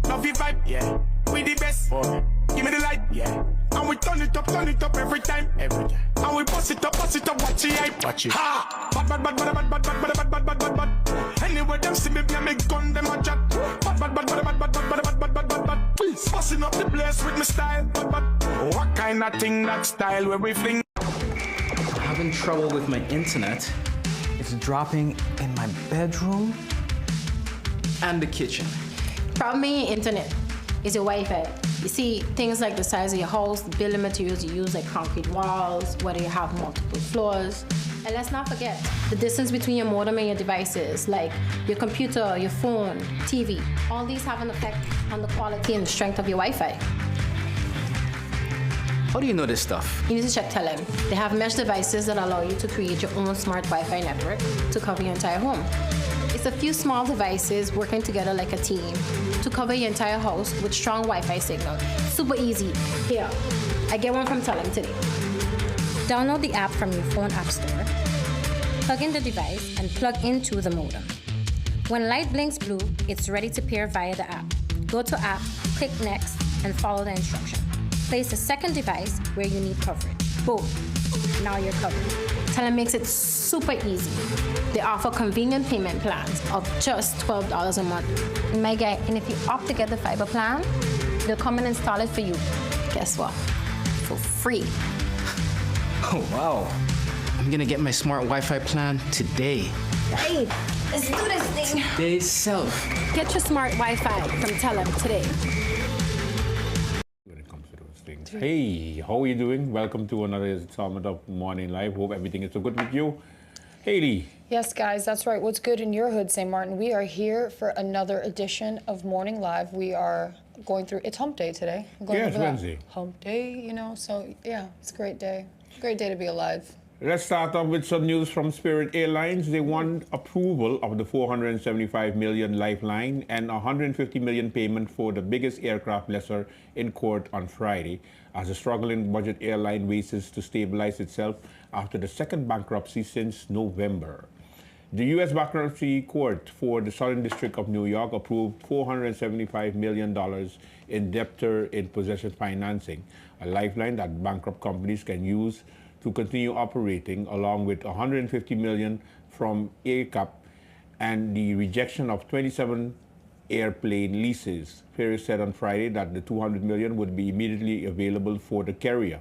Love your vibe, yeah. We the best, give me the light, yeah. And we turn it up every time. And we bust it up, watch the hype. Watch it. Ha! Bad. Anywhere them see me, make gun them a chat. Bad. Busting up the place with my style. Bad. What kind of thing that style where we fling? Having trouble with my internet. It's dropping in my bedroom and the kitchen. Problem in your internet is your Wi-Fi. You see, things like the size of your house, the building materials you use, like concrete walls, whether you have multiple floors. And let's not forget the distance between your modem and your devices, like your computer, your phone, TV. All these have an effect on the quality and the strength of your Wi-Fi. How do you know this stuff? You need to check Telem. They have mesh devices that allow you to create your own smart Wi-Fi network to cover your entire home. It's a few small devices working together like a team to cover your entire house with strong Wi-Fi signal. Super easy. Here, I get one from Telem today. Download the app from your phone app store, plug in the device, and plug into the modem. When light blinks blue, it's ready to pair via the app. Go to app, click next, and follow the instruction. Place a second device where you need coverage. Boom. Now you're covered. Telem makes it super easy. They offer convenient payment plans of just $12 a month. My guy, and if you opt to get the fiber plan, they'll come and install it for you. Guess what? For free. Oh, wow. I'm gonna get my smart Wi-Fi plan today. Hey, let's do this thing. Today itself. Get your smart Wi-Fi from Telem today. When it comes to those things. Hey, how are you doing? Welcome to another installment of Morning Live. Hope everything is so good with you. Hailey. Yes, guys, that's right. What's good in your hood, St. Martin? We are here for another edition of Morning Live. We are going through, it's hump day today. Yeah, it's Wednesday. Hump day, you know, so yeah, it's a great day. Great day to be alive. Let's start off with some news from Spirit Airlines. They won approval of the $475 million lifeline and $150 million payment for the biggest aircraft lessor in court on Friday, as the struggling budget airline races to stabilize itself after the second bankruptcy since November. The U.S. Bankruptcy Court for the Southern District of New York approved $475 million in debtor-in-possession financing, a lifeline that bankrupt companies can use to continue operating, along with $150 million from AirCap and the rejection of 27 airplane leases. Spirit said on Friday that the $200 million would be immediately available for the carrier.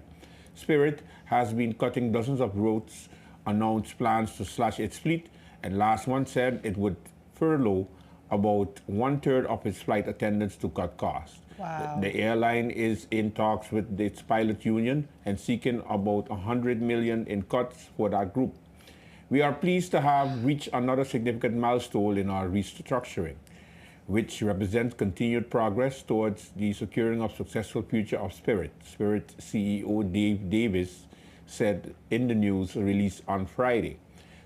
Spirit has been cutting dozens of routes, announced plans to slash its fleet, and last month said it would furlough about 1/3 of its flight attendants to cut costs. Wow. The airline is in talks with its pilot union and seeking about $100 million in cuts for that group. We are pleased to have reached another significant milestone in our restructuring, which represents continued progress towards the securing of successful future of Spirit. Spirit CEO Dave Davis said in the news release on Friday.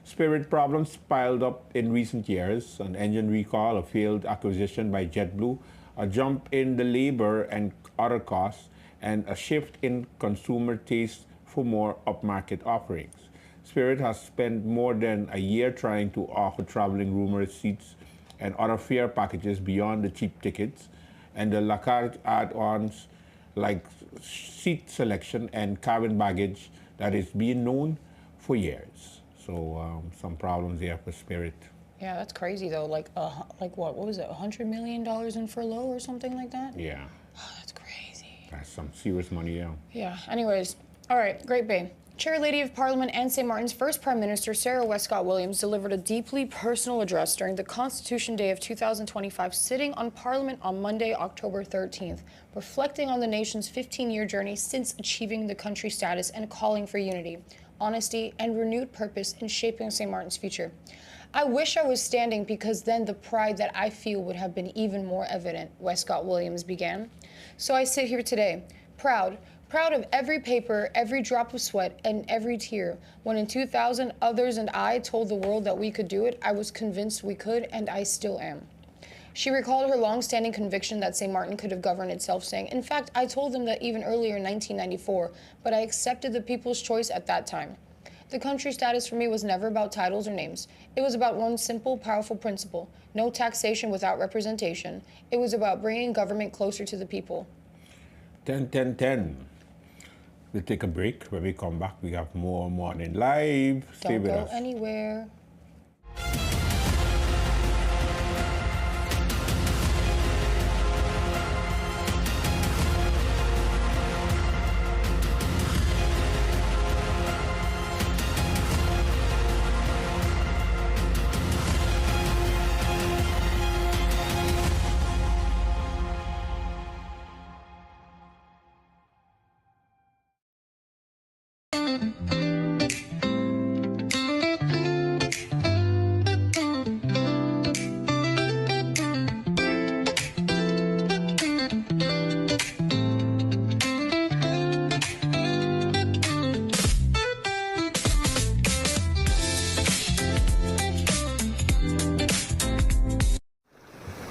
Spirit problems piled up in recent years: an engine recall, a failed acquisition by JetBlue, a jump in the labor and other costs, and a shift in consumer taste for more upmarket offerings. Spirit has spent more than a year trying to offer traveling room seats and other fare packages beyond the cheap tickets, and the la carte add-ons like seat selection and cabin baggage that is being known for years. So some problems there for Spirit. Yeah, that's crazy though. Like what was it? $100 million in furlough or something like that? Yeah. Oh, that's crazy. That's some serious money, yeah. Yeah. Anyways, all right, great, babe. Chair Lady of Parliament and St. Martin's first Prime Minister, Sarah Westcott Williams, delivered a deeply personal address during the Constitution Day of 2025, sitting on Parliament on Monday, October 13th, reflecting on the nation's 15-year journey since achieving the country status and calling for unity, honesty, and renewed purpose in shaping St. Martin's future. I wish I was standing because then the pride that I feel would have been even more evident, Westcott Williams began. So I sit here today, proud of every paper, every drop of sweat, and every tear. When in 2000, others and I told the world that we could do it, I was convinced we could, and I still am. She recalled her long-standing conviction that St. Martin could have governed itself, saying, "In fact, I told them that even earlier in 1994, but I accepted the people's choice at that time. The country status for me was never about titles or names. It was about one simple, powerful principle: no taxation without representation. It was about bringing government closer to the people." 10. We'll take a break. When we come back, we have more Morning Live. Stay Don't with go us. anywhere.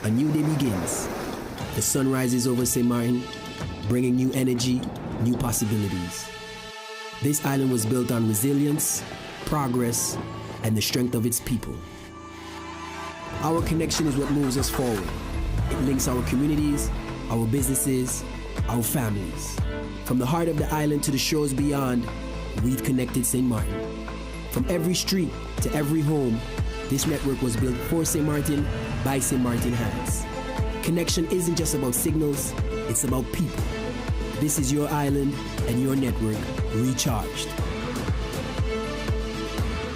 A new day begins. The sun rises over St. Martin, bringing new energy, new possibilities. This island was built on resilience, progress, and the strength of its people. Our connection is what moves us forward. It links our communities, our businesses, our families. From the heart of the island to the shores beyond, we've connected St. Martin. From every street to every home, this network was built for St. Martin by St. Martin hands. Connection isn't just about signals, it's about people. This is your island and your network recharged.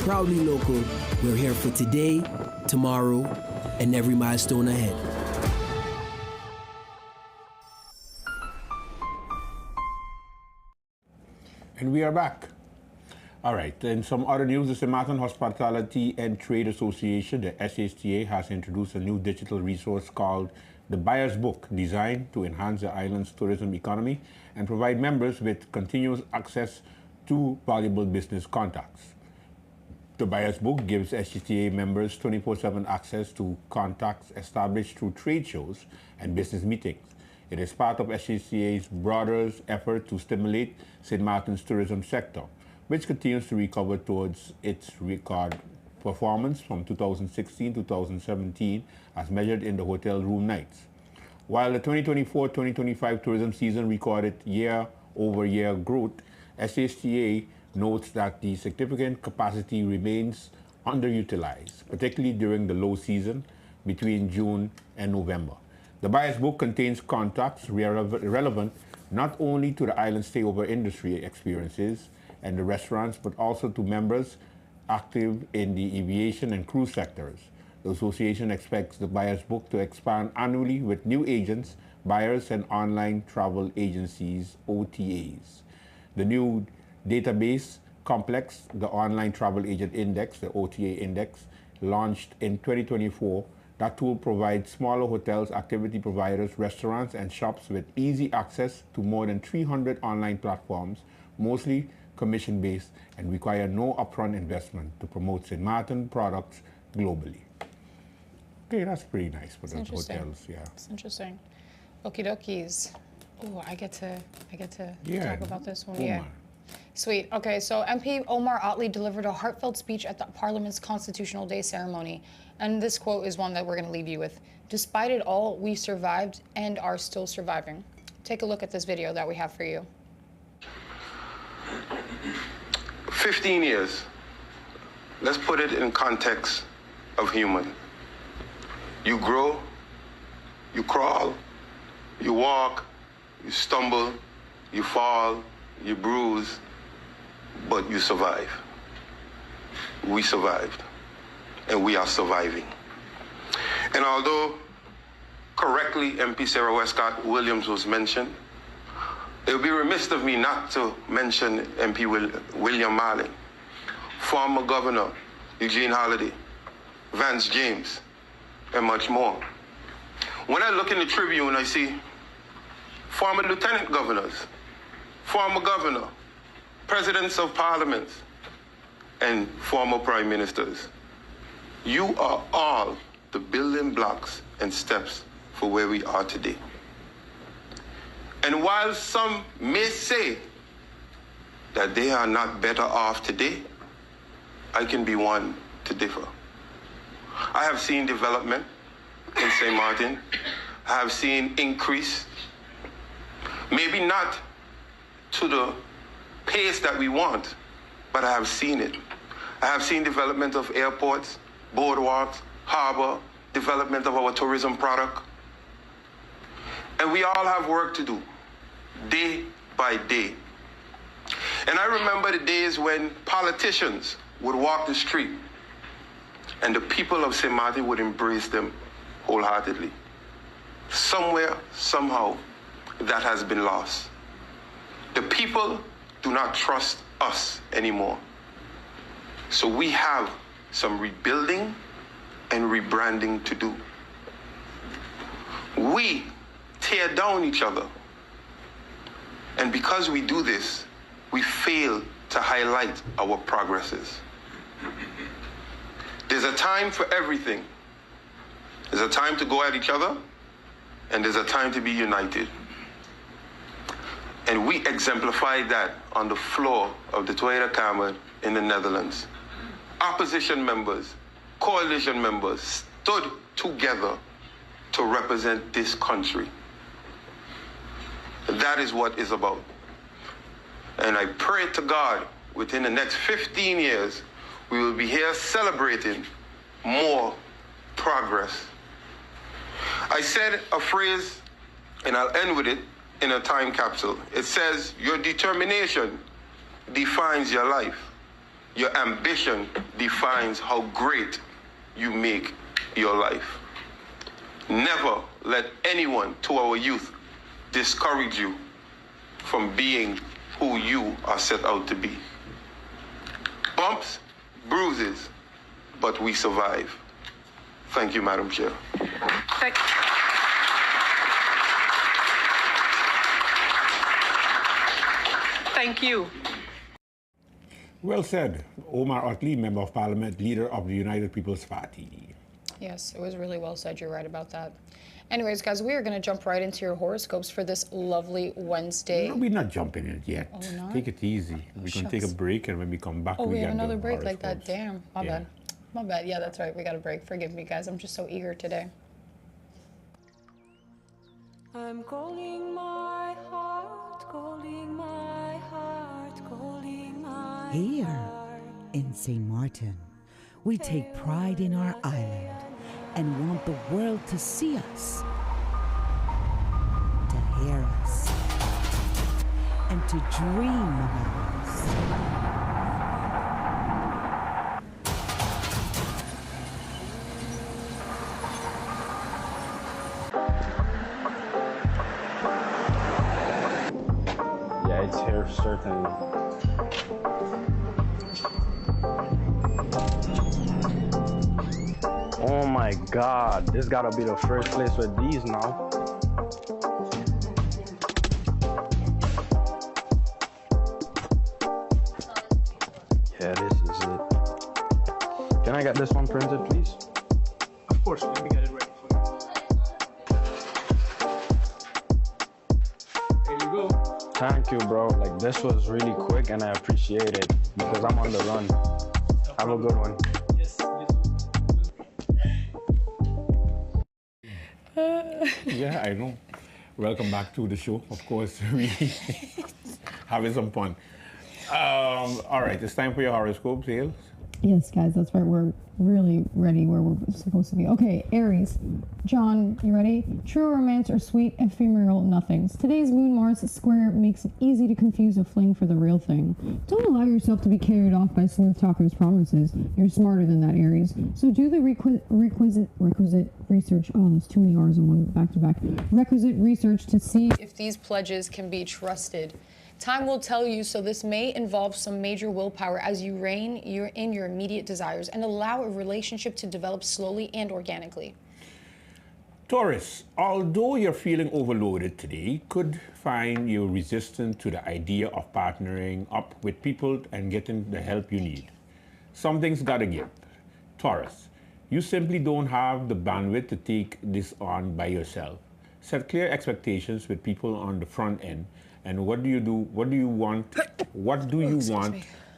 Proudly local, we're here for today, tomorrow, and every milestone ahead. And we are back. All right, in some other news, the St. Martin Hospitality and Trade Association, the SHTA, has introduced a new digital resource called the Buyer's Book, designed to enhance the island's tourism economy and provide members with continuous access to valuable business contacts. The Buyer's Book gives SHTA members 24/7 access to contacts established through trade shows and business meetings. It is part of SHTA's broader effort to stimulate St. Martin's tourism sector, which continues to recover towards its record performance from 2016-2017 as measured in the hotel room nights. While the 2024-2025 tourism season recorded year-over-year growth, SHTA notes that the significant capacity remains underutilized, particularly during the low season between June and November. The Buyer's Book contains contacts relevant not only to the island stayover industry experiences and the restaurants, but also to members active in the aviation and cruise sectors. The association expects the Buyer's Book to expand annually with new agents, buyers, and online travel agencies, OTAs. The new database complex, the Online Travel Agent Index, the OTA Index, launched in 2024. That tool provides smaller hotels, activity providers, restaurants, and shops with easy access to more than 300 online platforms, mostly commission-based, and require no upfront investment to promote St. Martin products globally. Okay, that's pretty nice for the hotels, yeah. It's interesting. Okie dokies. Oh, I get to talk about this one. Omar. Sweet. Okay, so MP Omar Otley delivered a heartfelt speech at the Parliament's Constitutional Day ceremony. And this quote is one that we're going to leave you with. "Despite it all, we survived and are still surviving." Take a look at this video that we have for you. 15 years. Let's put it in context of human. You grow, you crawl, you walk, you stumble, you fall, you bruise, but you survive. We survived, and we are surviving. And although correctly MP Sarah Westcott Williams was mentioned, it would be remiss of me not to mention MP William Marlin, former Governor Eugene Holliday, Vance James, and much more. When I look in the Tribune, I see former lieutenant governors, former governor, presidents of parliaments, and former prime ministers. You are all the building blocks and steps for where we are today. And while some may say that they are not better off today, I can be one to differ. I have seen development in St. Martin. I have seen increase, maybe not to the pace that we want, but I have seen it. I have seen development of airports, boardwalks, harbor, development of our tourism product. And we all have work to do, day by day. And I remember the days when politicians would walk the street and the people of St. Martin would embrace them wholeheartedly. Somewhere, somehow, that has been lost. The people do not trust us anymore. So we have some rebuilding and rebranding to do. We tear down each other. And because we do this, we fail to highlight our progresses. There's a time for everything. There's a time to go at each other, and there's a time to be united. And we exemplified that on the floor of the Tweede Kamer in the Netherlands. Opposition members, coalition members stood together to represent this country. That is what it's about. And I pray to God, within the next 15 years, we will be here celebrating more progress. I said a phrase, and I'll end with it, in a time capsule. It says, your determination defines your life. Your ambition defines how great you make your life. Never let anyone to our youth discourage you from being who you are set out to be. Bumps, bruises, but we survive. Thank you, Madam Chair. Thank you. Well said. Omar Otley, Member of Parliament, leader of the United People's Party. Yes, it was really well said. You're right about that. Anyways, guys, we are going to jump right into your horoscopes for this lovely Wednesday. No, we're not jumping in it yet. Oh, we're not? Take it easy. We're going to take a break, and when we come back, we get have another the break like that. horoscopes. Damn, my bad. My bad. Yeah, that's right. We got a break. Forgive me, guys. I'm just so eager today. I'm calling my heart, calling my heart, calling my Here heart. in St. Martin, we take pride in our island and want the world to see us, to hear us, and to dream about us. Yeah, it's here, certainly. Oh my God, this gotta be the first place with these now. Yeah, this is it. Can I get this one printed, please? Of course, let me get it ready for you. Here you go. Thank you, bro. Like, this was really quick and I appreciate it because I'm on the run. Have a good one. Yes, Yeah, I know. Welcome back to the show. Of course, we having some fun. All right, it's time for your horoscopes, Hale. Yes, guys, that's right. We're really ready where we're supposed to be. Okay, Aries. John, you ready? True romance or sweet ephemeral nothings. Today's Moon Mars square makes it easy to confuse a fling for the real thing. Don't allow yourself to be carried off by smooth talkers' promises. You're smarter than that, Aries. So do the requisite research. Oh, there's too many R's in one back to back. Requisite research to see if these pledges can be trusted. Time will tell you, so this may involve some major willpower as you rein in your immediate desires and allow a relationship to develop slowly and organically. Taurus, although you're feeling overloaded today, could find you resistant to the idea of partnering up with people and getting the help you need. Something's gotta give. Taurus, you simply don't have the bandwidth to take this on by yourself. Set clear expectations with people on the front end. And what do you want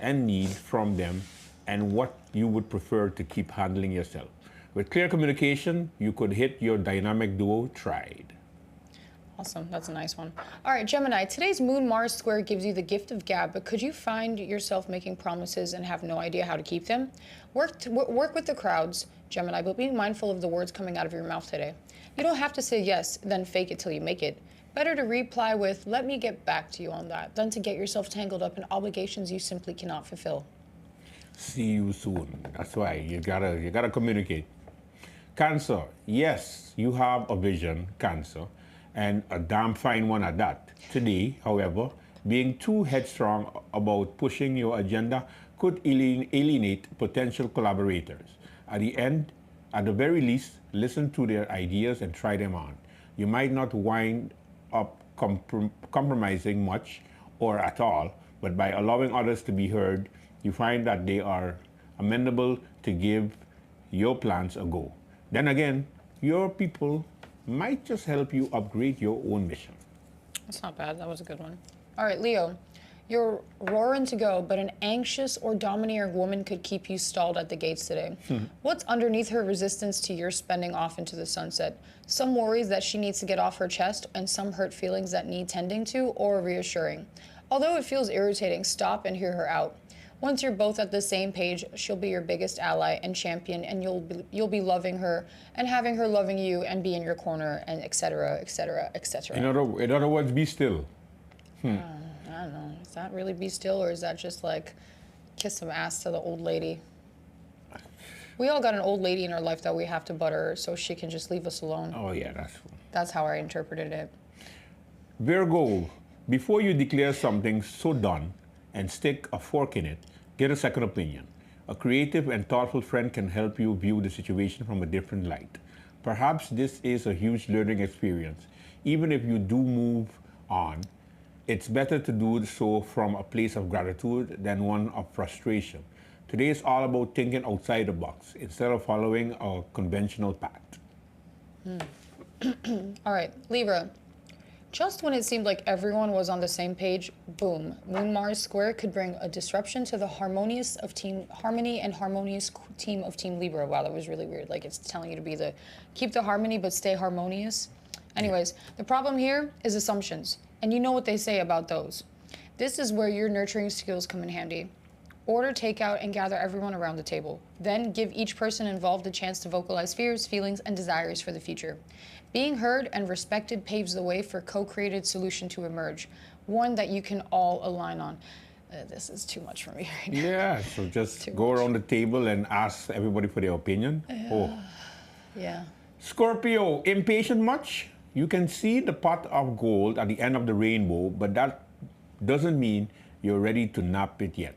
and need from them, and what you would prefer to keep handling yourself. With clear communication, you could hit your dynamic duo tried. Awesome, that's a nice one. All right, Gemini, today's Moon Mars square gives you the gift of gab, but could you find yourself making promises and have no idea how to keep them? Work with the crowds, Gemini, but be mindful of the words coming out of your mouth today. You don't have to say yes, then fake it till you make it. Better to reply with, let me get back to you on that, than to get yourself tangled up in obligations you simply cannot fulfill. See you soon. That's why you gotta communicate. Cancer, yes, you have a vision, Cancer, and a damn fine one at that. Today, however, being too headstrong about pushing your agenda could alienate potential collaborators. At the very least, listen to their ideas and try them on. You might not wind up compromising much or at all, but by allowing others to be heard, you find that they are amenable to give your plans a go. Then again, your people might just help you upgrade your own mission. That's not bad. That was a good one. All right, Leo. You're roaring to go, but an anxious or domineering woman could keep you stalled at the gates today. What's underneath her resistance to your spending off into the sunset? Some worries that she needs to get off her chest, and some hurt feelings that need tending to or reassuring. Although it feels irritating, stop and hear her out. Once you're both at the same page, she'll be your biggest ally and champion, and you'll be loving her and having her loving you and be in your corner, and etc., etc., etc. In other words, be still. I don't know. Is that really be still, or is that just like kiss some ass to the old lady? We all got an old lady in our life that we have to butter so she can just leave us alone. Oh yeah, That's how I interpreted it. Virgo, before you declare something so done and stick a fork in it, get a second opinion. A creative and thoughtful friend can help you view the situation from a different light. Perhaps this is a huge learning experience. Even if you do move on, it's better to do so from a place of gratitude than one of frustration. Today is all about thinking outside the box instead of following a conventional path. All right, Libra. Just when it seemed like everyone was on the same page, boom, Moon Mars square could bring a disruption to the harmony and harmonious team of Team Libra. Wow, that was really weird. Like it's telling you to keep the harmony but stay harmonious. Anyways, the problem here is assumptions, and you know what they say about those. This is where your nurturing skills come in handy. Order takeout and gather everyone around the table. Then give each person involved a chance to vocalize fears, feelings, and desires for the future. Being heard and respected paves the way for co-created solution to emerge, one that you can all align on. This is too much for me right now. Yeah, so just go around the table and ask everybody for their opinion. Yeah. Scorpio, impatient much? You can see the pot of gold at the end of the rainbow, but that doesn't mean you're ready to nap it yet.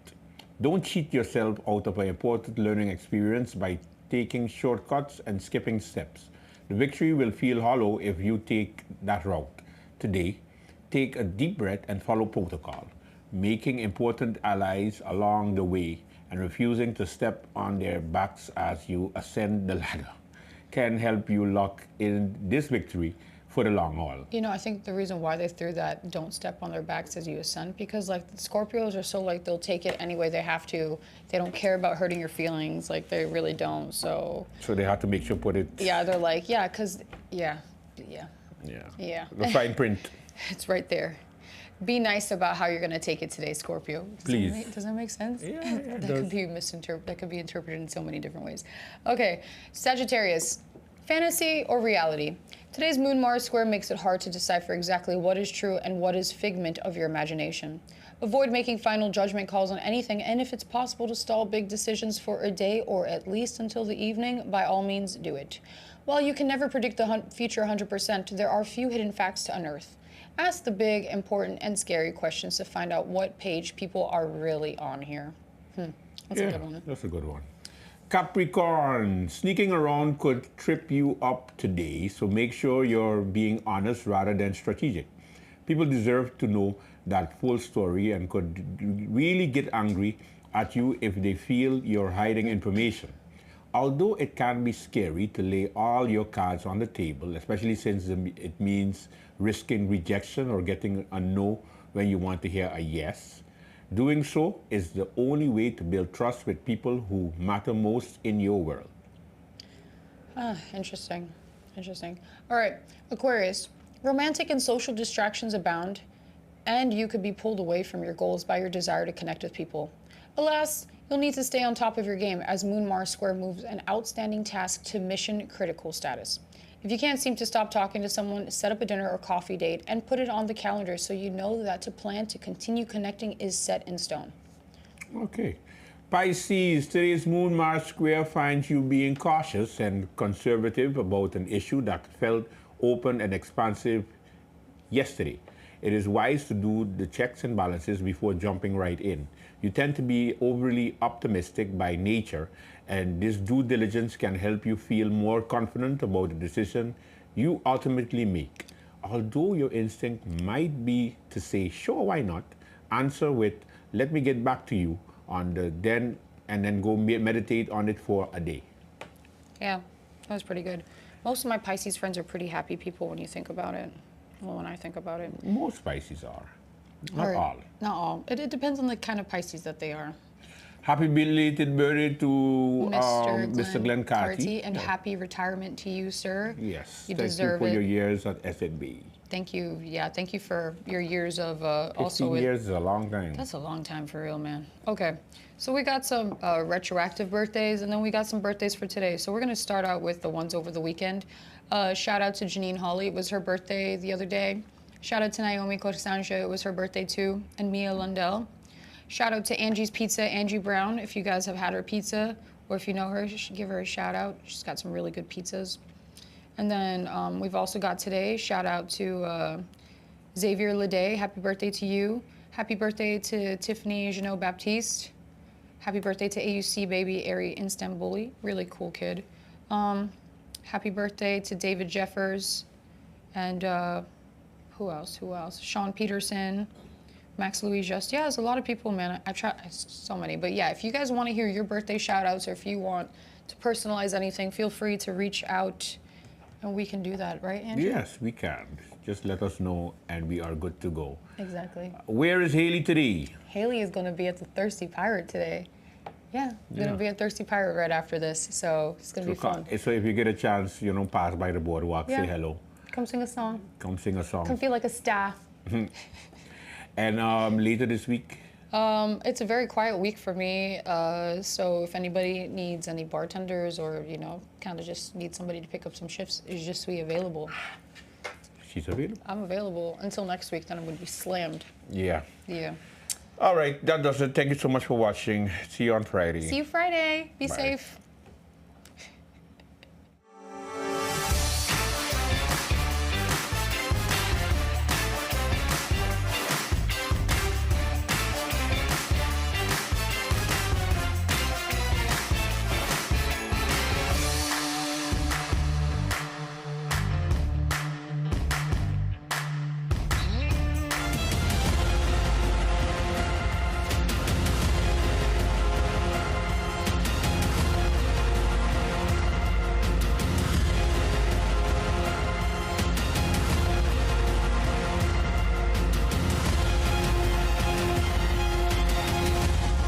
Don't cheat yourself out of an important learning experience by taking shortcuts and skipping steps. The victory will feel hollow if you take that route. Today, take a deep breath and follow protocol, making important allies along the way and refusing to step on their backs as you ascend the ladder can help you lock in this victory for the long haul. You know, I think the reason why they threw that don't step on their backs as you ascend, because like the Scorpios are so like they'll take it any way they have to. They don't care about hurting your feelings, like they really don't. So they have to make sure put it. Yeah, they're like, yeah. The fine print. It's right there. Be nice about how you're going to take it today, Scorpio. Please. Does that make sense? Yeah, it that does. could be that could be interpreted in so many different ways. Okay, Sagittarius, fantasy or reality? Today's Moon Mars square makes it hard to decipher exactly what is true and what is figment of your imagination. Avoid making final judgment calls on anything, and if it's possible to stall big decisions for a day or at least until the evening, by all means do it. While you can never predict the future 100%, there are few hidden facts to unearth. Ask the big, important, and scary questions to find out what page people are really on here. That's a good one. That's a good one. Capricorn, sneaking around could trip you up today, so make sure you're being honest rather than strategic. People deserve to know that full story and could really get angry at you if they feel you're hiding information. Although it can be scary to lay all your cards on the table, especially since it means risking rejection or getting a no when you want to hear a yes, doing so is the only way to build trust with people who matter most in your world. Interesting. All right, Aquarius, romantic and social distractions abound, and you could be pulled away from your goals by your desire to connect with people. Alas, you'll need to stay on top of your game as Moon Mars square moves an outstanding task to mission critical status. If you can't seem to stop talking to someone, set up a dinner or coffee date and put it on the calendar so you know that to plan to continue connecting is set in stone. Okay. Pisces, today's Moon Mars square finds you being cautious and conservative about an issue that felt open and expansive yesterday. It is wise to do the checks and balances before jumping right in. You tend to be overly optimistic by nature, and this due diligence can help you feel more confident about the decision you ultimately make. Although your instinct might be to say, sure, why not, answer with, let me get back to you on the then, and then go meditate on it for a day. Yeah, that was pretty good. Most of my Pisces friends are pretty happy people when you think about it. Well, when I think about it. Most Pisces are. Not all. Not all. It depends on the kind of Pisces that they are. Happy belated birthday to Mr. Glenn Carty. And happy retirement to you, sir. Yes. You Thank deserve you for it. your years at SNB. Thank you. Yeah, thank you for your years of 15 years is a long time. That's a long time for real, man. Okay, so we got some retroactive birthdays, and then we got some birthdays for today. So we're gonna start out with the ones over the weekend. Shout out to Janine Hawley. It was her birthday the other day. Shout out to Naomi Corsanja. It was her birthday too. And Mia Lundell. Shout out to Angie's Pizza, Angie Brown. If you guys have had her pizza, or if you know her, you should give her a shout out. She's got some really good pizzas. And then we've also got today, shout out to Xavier Leday. Happy birthday to you. Happy birthday to Tiffany Janot Baptiste. Happy birthday to AUC baby Ari Istanbuli. Really cool kid. Happy birthday to David Jeffers. And who else? Sean Peterson. Max Louis Just. Yeah, there's a lot of people, man. I try so many. But yeah, if you guys want to hear your birthday shout outs, or if you want to personalize anything, feel free to reach out and we can do that, right, Andrew? Yes, we can. Just let us know and we are good to go. Exactly. Where is Hailey today? Hailey is going to be at the Thirsty Pirate today. Yeah, going to be at Thirsty Pirate right after this, so it's going to be fun. So if you get a chance, pass by the boardwalk, say hello. Come sing a song. Come sing a song. Come feel like a star. And later this week? It's a very quiet week for me, so if anybody needs any bartenders or, kind of just need somebody to pick up some shifts, is just be available. She's available? I'm available until next week, then I'm going to be slammed. Yeah. Yeah. All right, that does it. Thank you so much for watching. See you on Friday. See you Friday. Be Bye. safe.